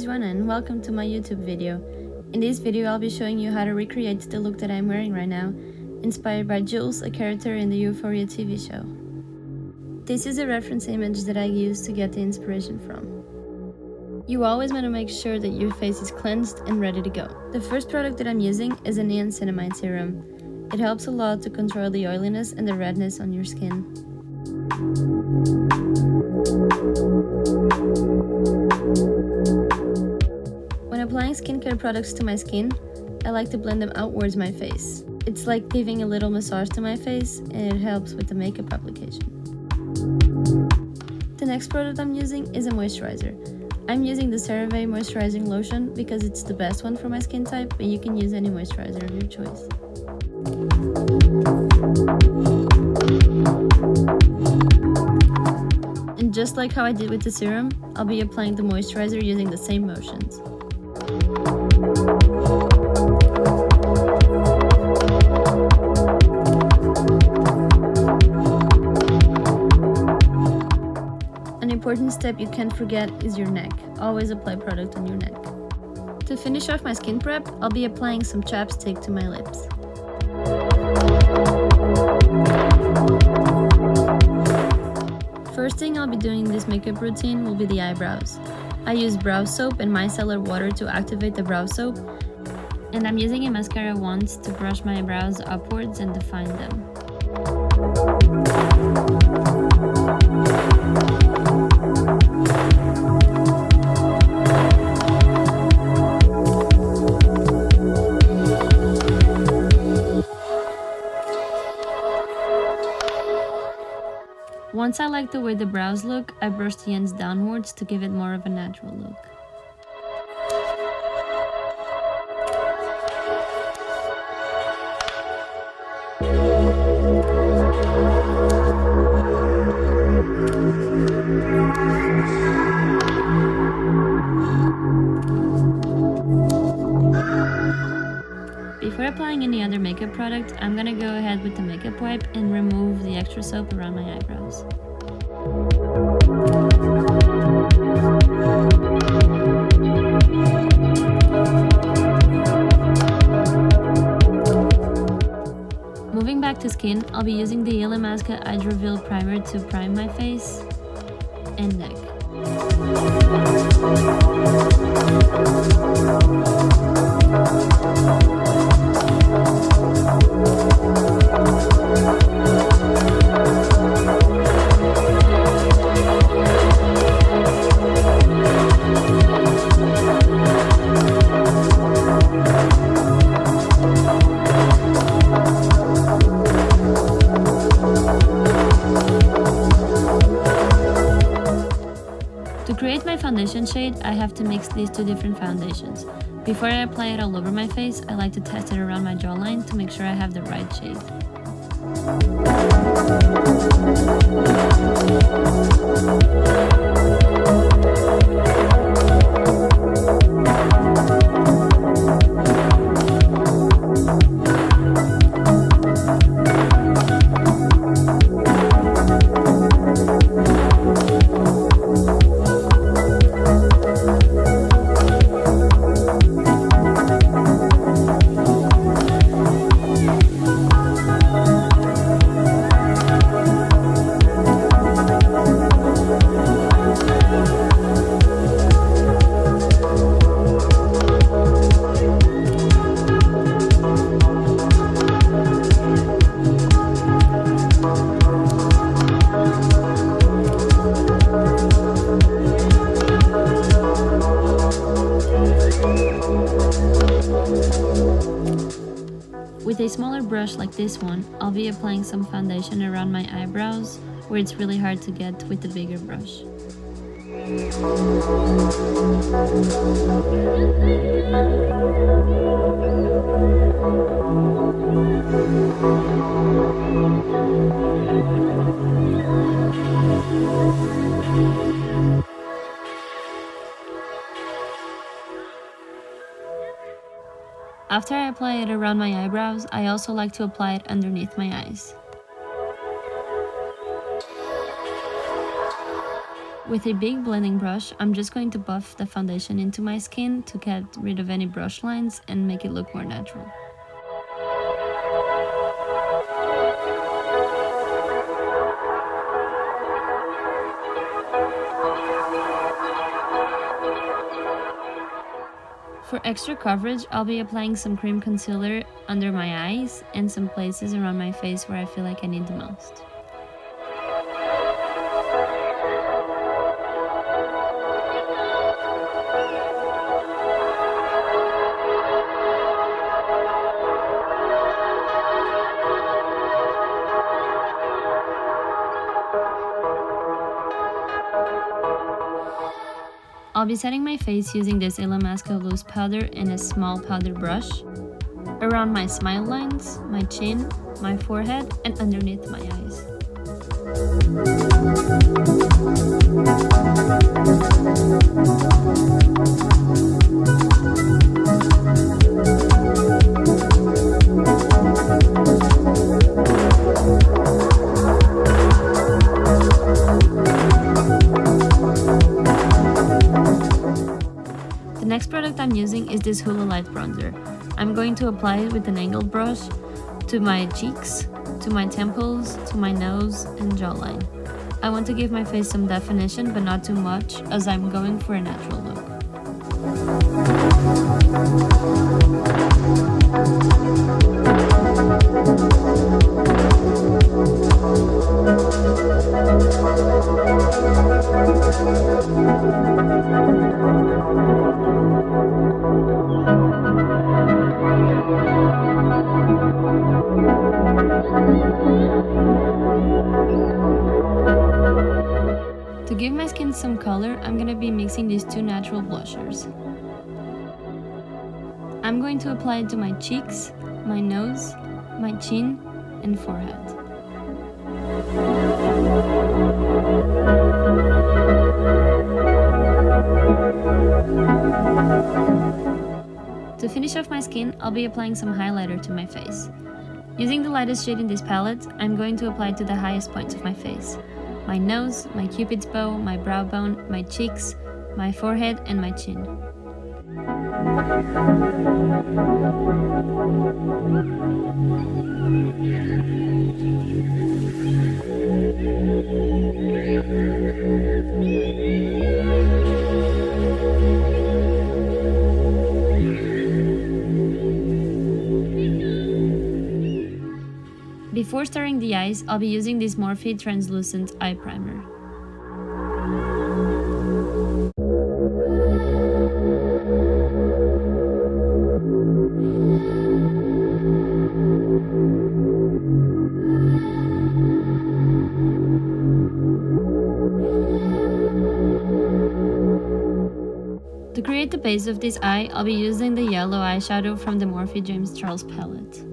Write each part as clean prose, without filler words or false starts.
is Joanna and welcome to my YouTube video. In this video I'll be showing you how to recreate the look that I'm wearing right now, inspired by Jules, a character in the Euphoria TV show. This is a reference image that I used to get the inspiration from. You always want to make sure that your face is cleansed and ready to go. The first product that I'm using is a niacinamide serum. It helps a lot to control the oiliness and the redness on your skin. When applying skincare products to my skin, I like to blend them outwards my face. It's like giving a little massage to my face and it helps with the makeup application. The next product I'm using is a moisturizer. I'm using the CeraVe moisturizing lotion because it's the best one for my skin type, but you can use any moisturizer of your choice. And just like how I did with the serum, I'll be applying the moisturizer using the same motions. An important step you can't forget is your neck. Always apply product on your neck. To finish off my skin prep, I'll be applying some chapstick to my lips. First thing I'll be doing in this makeup routine will be the eyebrows. I use brow soap and micellar water to activate the brow soap, and I'm using a mascara once to brush my brows upwards and define them. Once I like the way the brows look, I brush the ends downwards to give it more of a natural look. Before applying any other makeup product, I'm gonna go ahead with the makeup wipe and remove the extra soap around my eyebrows. Moving back to skin, I'll be using the Illamasqua Age Reveal Primer to prime my face and neck. To create my foundation shade, I have to mix these two different foundations. Before I apply it all over my face, I like to test it around my jawline to make sure I have the right shade. With a smaller brush like this one, I'll be applying some foundation around my eyebrows, where it's really hard to get with the bigger brush. After I apply it around my eyebrows, I also like to apply it underneath my eyes. With a big blending brush, I'm just going to buff the foundation into my skin to get rid of any brush lines and make it look more natural. For extra coverage, I'll be applying some cream concealer under my eyes and some places around my face where I feel like I need the most. I'll be setting my face using this Illamasqua loose powder and a small powder brush around my smile lines, my chin, my forehead, and underneath my eyes. The next product I'm using is this Hula Light bronzer. I'm going to apply it with an angled brush to my cheeks, to my temples, to my nose and jawline. I want to give my face some definition but not too much, as I'm going for a natural look. To give my skin some color, I'm going to be mixing these two natural blushers. I'm going to apply it to my cheeks, my nose, my chin, and forehead. To finish off my skin, I'll be applying some highlighter to my face. Using the lightest shade in this palette, I'm going to apply it to the highest points of my face. My nose, my cupid's bow, my brow bone, my cheeks, my forehead, and my chin. Before starting the eyes, I'll be using this Morphe translucent eye primer. To create the base of this eye, I'll be using the yellow eyeshadow from the Morphe James Charles palette.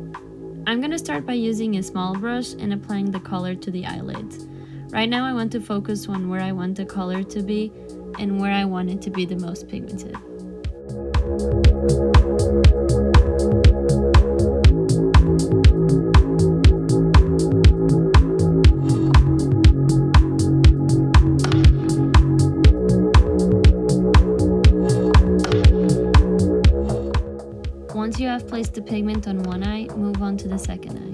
I'm gonna start by using a small brush and applying the color to the eyelids. Right now I want to focus on where I want the color to be and where I want it to be the most pigmented. Once you have placed the pigment on one eye, move on to the second eye.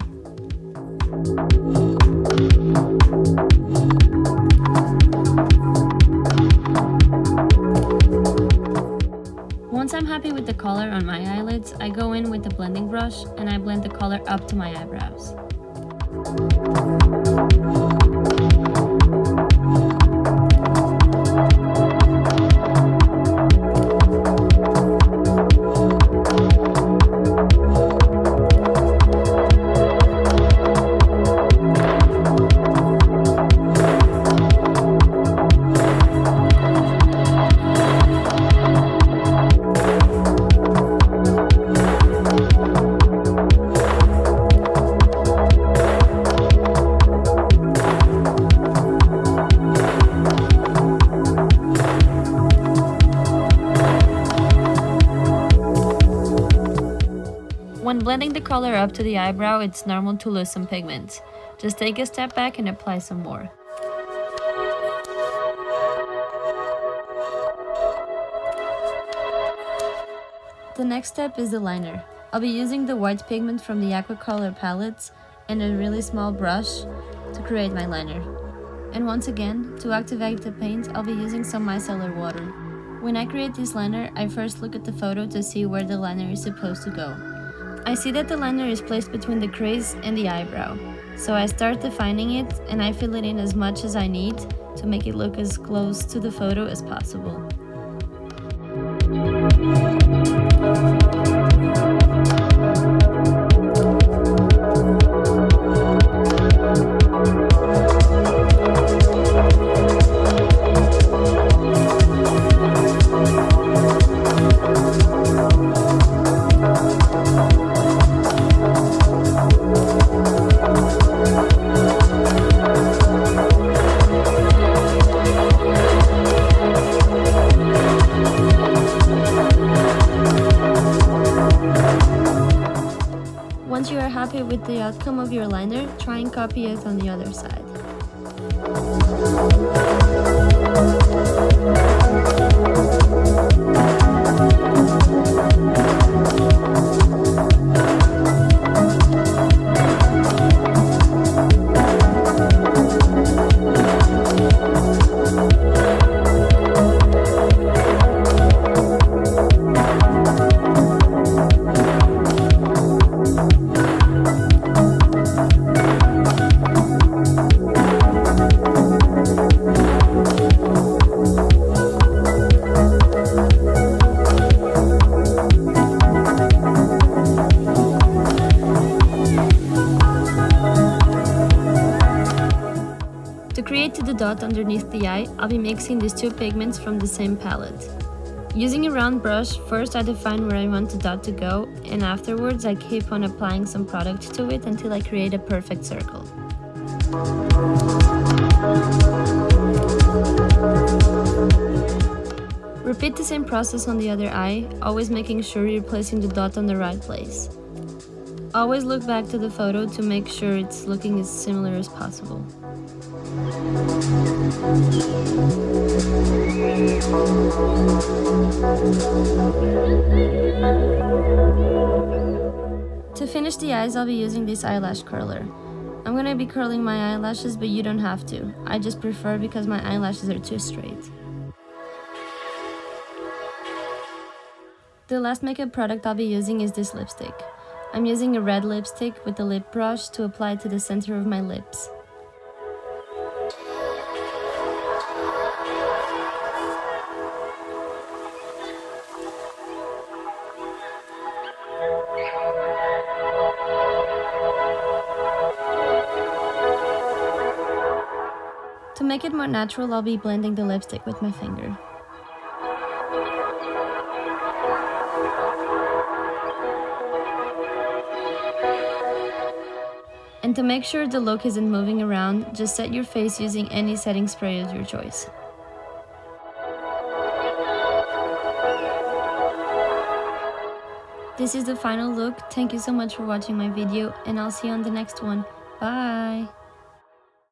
Once I'm happy with the color on my eyelids, I go in with the blending brush and I blend the color up to my eyebrows. When blending the color up to the eyebrow, it's normal to lose some pigment. Just take a step back and apply some more. The next step is the liner. I'll be using the white pigment from the aquacolor palettes and a really small brush to create my liner. And once again, to activate the paint, I'll be using some micellar water. When I create this liner, I first look at the photo to see where the liner is supposed to go. I see that the liner is placed between the crease and the eyebrow, so I start defining it and I fill it in as much as I need to make it look as close to the photo as possible. Once you are happy with the outcome of your liner, try and copy it on the other side. To create the dot underneath the eye, I'll be mixing these two pigments from the same palette. Using a round brush, first I define where I want the dot to go, and afterwards I keep on applying some product to it until I create a perfect circle. Repeat the same process on the other eye, always making sure you're placing the dot on the right place. Always look back to the photo to make sure it's looking as similar as possible. To finish the eyes, I'll be using this eyelash curler. I'm gonna be curling my eyelashes, but you don't have to. I just prefer because my eyelashes are too straight. The last makeup product I'll be using is this lipstick. I'm using a red lipstick with a lip brush to apply to the center of my lips. To make it more natural, I'll be blending the lipstick with my finger. And to make sure the look isn't moving around, just set your face using any setting spray of your choice. This is the final look. Thank you so much for watching my video, and I'll see you on the next one. Bye!